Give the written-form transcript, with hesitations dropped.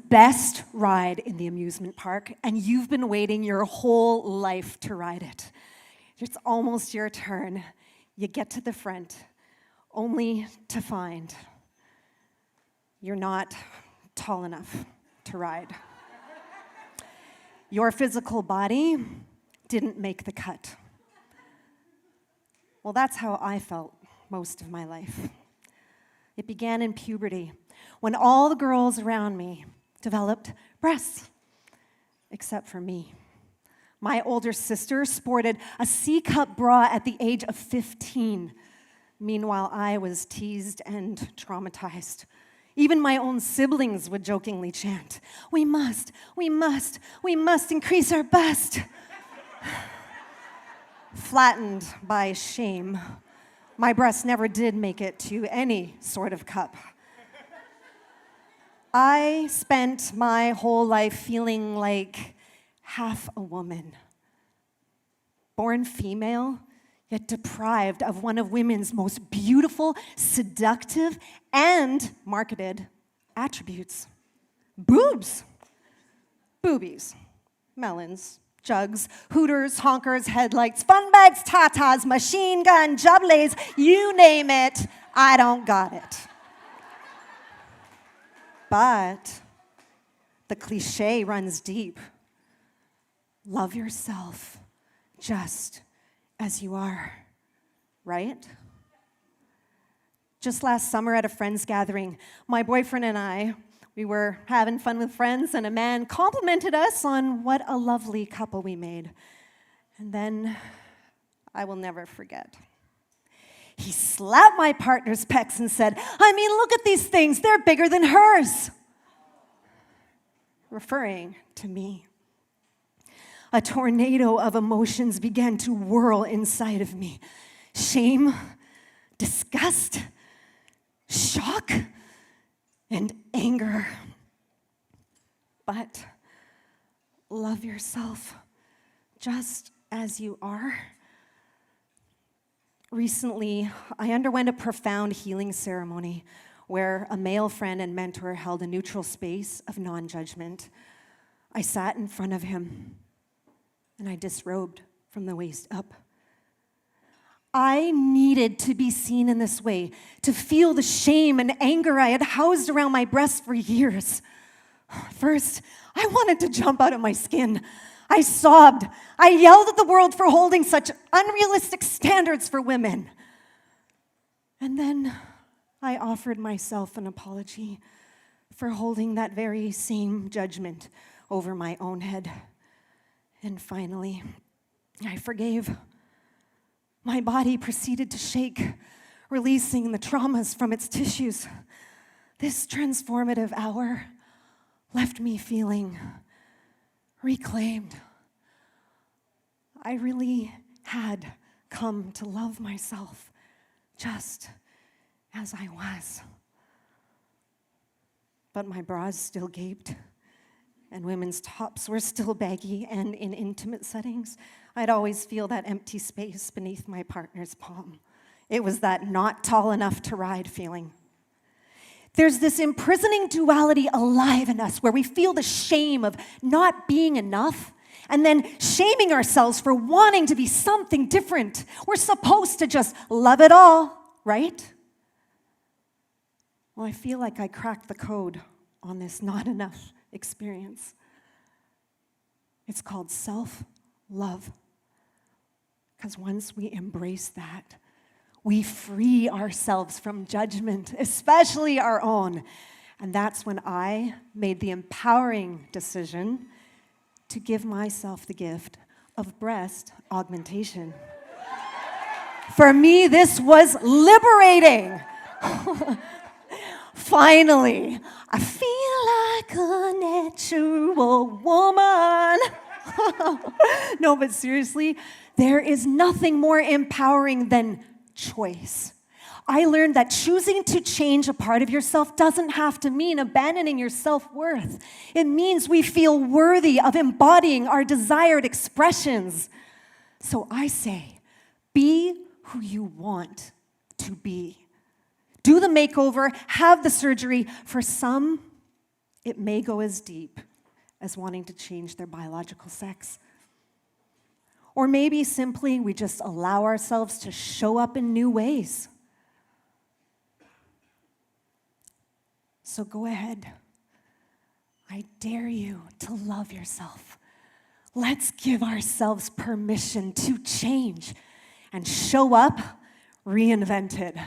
best ride in the amusement park, and you've been waiting your whole life to ride it. It's almost your turn. You get to the front, only to find you're not tall enough to ride. Your physical body didn't make the cut. Well, that's how I felt most of my life. It began in puberty, when all the girls around me developed breasts, except for me. My older sister sported a C-cup bra at the age of 15. Meanwhile, I was teased and traumatized. Even my own siblings would jokingly chant, we must increase our bust. Flattened by shame, my breasts never did make it to any sort of cup. I spent my whole life feeling like half a woman, born female, yet deprived of one of women's most beautiful, seductive, and marketed attributes. Boobs. Boobies. Melons. Jugs. Hooters. Honkers. Headlights. Fun bags. Tatas. Machine gun. Jublays. You name it. I don't got it. But the cliche runs deep. Love yourself just as you are, right? Just last summer at a friend's gathering, my boyfriend and I, we were having fun with friends, and a man complimented us on what a lovely couple we made. And then, I will never forget. He slapped my partner's pecs and said, I mean, look at these things, they're bigger than hers. Referring to me. A tornado of emotions began to whirl inside of me. Shame, disgust, shock, and anger. But love yourself just as you are. Recently, I underwent a profound healing ceremony where a male friend and mentor held a neutral space of non-judgment. I sat in front of him, and I disrobed from the waist up. I needed to be seen in this way, to feel the shame and anger I had housed around my breasts for years. First, I wanted to jump out of my skin. I sobbed. I yelled at the world for holding such unrealistic standards for women. And then I offered myself an apology for holding that very same judgment over my own head. And finally, I forgave. My body proceeded to shake, releasing the traumas from its tissues. This transformative hour left me feeling reclaimed. I really had come to love myself just as I was. But my bras still gaped, and women's tops were still baggy, and in intimate settings, I'd always feel that empty space beneath my partner's palm. It was that not tall enough to ride feeling. There's this imprisoning duality alive in us where we feel the shame of not being enough and then shaming ourselves for wanting to be something different. We're supposed to just love it all, right? Well, I feel like I cracked the code on this not enough experience. It's called self-love. Because once we embrace that, we free ourselves from judgment, especially our own. And that's when I made the empowering decision to give myself the gift of breast augmentation. For me, this was liberating. Finally, I feel like a natural woman. No, but seriously, there is nothing more empowering than choice. I learned that choosing to change a part of yourself doesn't have to mean abandoning your self-worth. It means we feel worthy of embodying our desired expressions. So I say, be who you want to be. Do the makeover, have the surgery. For some, It may go as deep as wanting to change their biological sex. Or maybe simply we just allow ourselves to show up in new ways. So go ahead. I dare you to love yourself. Let's give ourselves permission to change and show up reinvented.